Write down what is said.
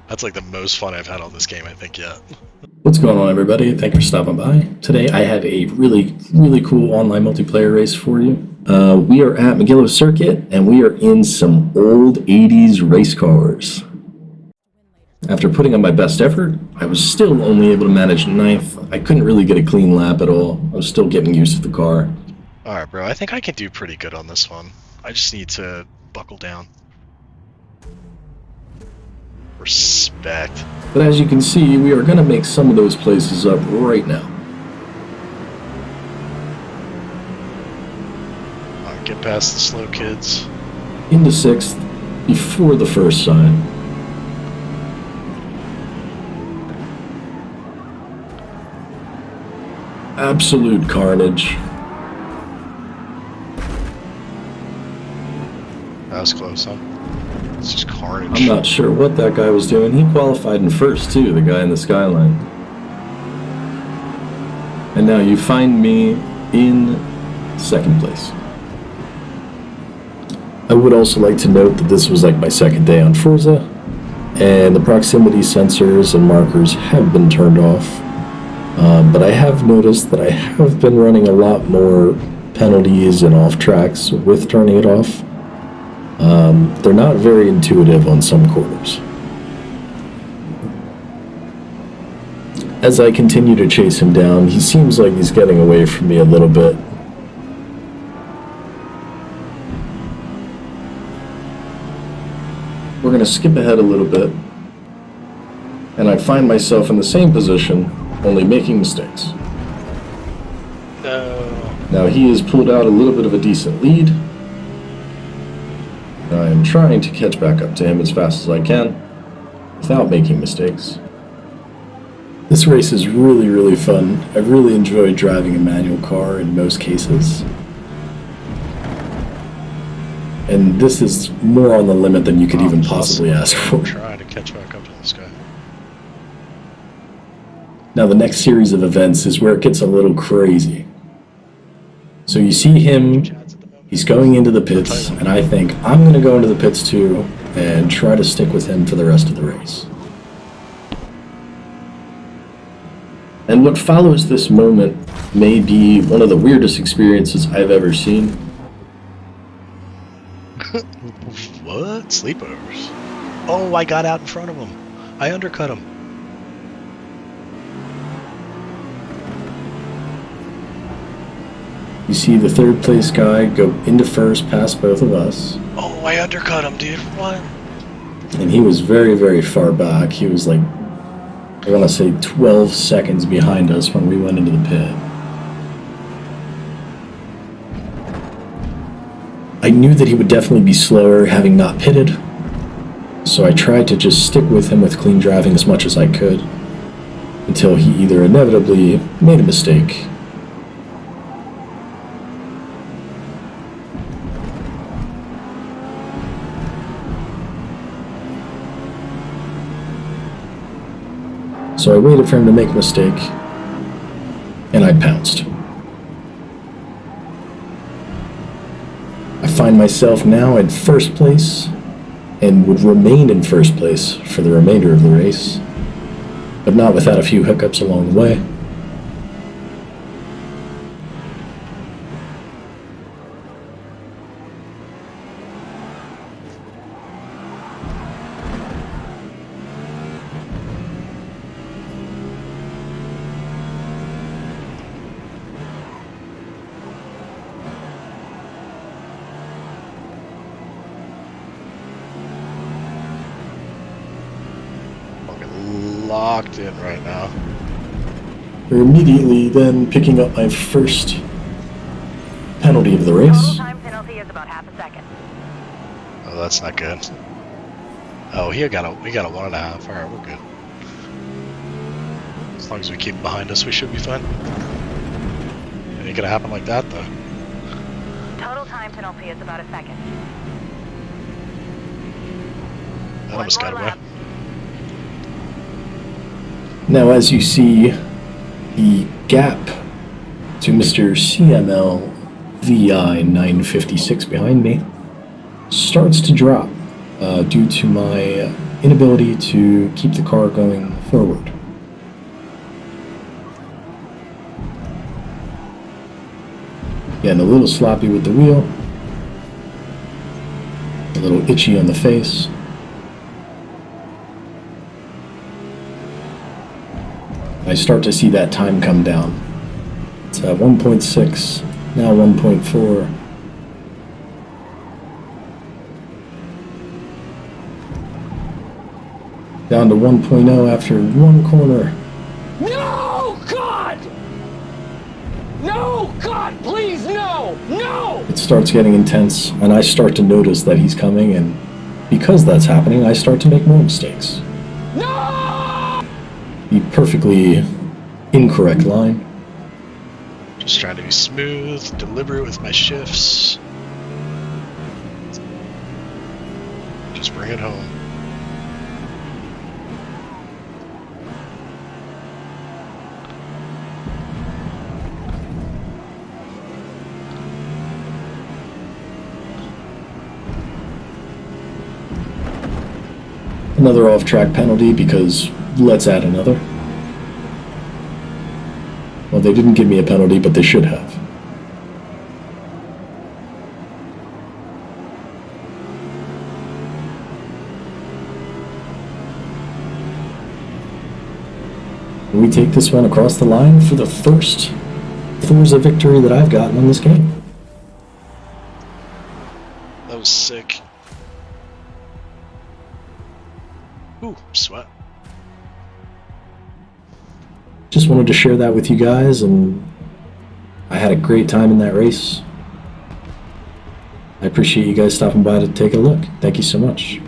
That's like the most fun I've had on this game, I think, yet. What's going on, everybody? Thanks for stopping by. Today I have a really cool online multiplayer race for you. We are at Megillo Circuit, and we are in some old 80s race cars. After putting on my best effort, I was still only able to manage ninth. I couldn't really get a clean lap at all. I was still getting used to the car. Alright, bro, I think I can do pretty good on this one. I just need to buckle down. Respect. But as you can see, we are going to make some of those places up right now. Alright, get past the slow kids. Into sixth, before the first sign. Absolute carnage. That was close, huh? It's just carnage. I'm not sure what that guy was doing. He qualified in first, too, the guy in the skyline. And now you find me in second place. I would also like to note that this was like my second day on Forza, and the proximity sensors and markers have been turned off. But I have noticed that I have been running a lot more penalties and off tracks with turning it off. They're not very intuitive on some corners. As I continue to chase him down, he seems like he's getting away from me a little bit. We're going to skip ahead a little bit, and I find myself in the same position, only making mistakes. No. Now he has pulled out a little bit of a decent lead. I am trying to catch back up to him as fast as I can, without making mistakes. This race is really fun. I've really enjoyed driving a manual car in most cases. And this is more on the limit than you could even possibly ask for. Try to catch back up to this guy. Now the next series of events is where it gets a little crazy. So you see him, he's going into the pits, and I think I'm going to go into the pits too and try to stick with him for the rest of the race. And what follows this moment may be one of the weirdest experiences I've ever seen. What? Sleepovers? Oh, I got out in front of him. I undercut him. You see the third place guy go into first past both of us. Oh, I undercut him, dude. What? And he was very far back. He was like, I want to say 12 seconds behind us when we went into the pit. I knew that he would definitely be slower having not pitted, so I tried to just stick with him with clean driving as much as I could until he either inevitably made a mistake . So I waited for him to make a mistake, and I pounced. I find myself now in first place, and would remain in first place for the remainder of the race, but not without a few hiccups along the way. Locked in right now. We're immediately then picking up my first penalty of the race. Total time penalty is about half a second. Oh, that's not good. Oh, we got a 1.5. Alright, we're good. As long as we keep him behind us, we should be fine. It ain't gonna happen like that, though. Total time penalty is about a second. That almost got away. Now, as you see, the gap to Mr. CML VI 956 behind me starts to drop due to my inability to keep the car going forward. Getting a little sloppy with the wheel, a little itchy on the face. I start to see that time come down. It's at 1.6, now 1.4. Down to 1.0 after one corner. No, God! No, God, please, no! No! It starts getting intense, and I start to notice that he's coming, and because that's happening, I start to make more mistakes. No! The perfectly incorrect line. Just trying to be smooth, deliberate with my shifts. Just bring it home. Another off-track penalty because let's add another. Well, they didn't give me a penalty, but they should have. We take this one across the line for the first Forza victory that I've gotten on this game. That was sick. Ooh, sweat. Just wanted to share that with you guys, and I had a great time in that race. I appreciate you guys stopping by to take a look. Thank you so much.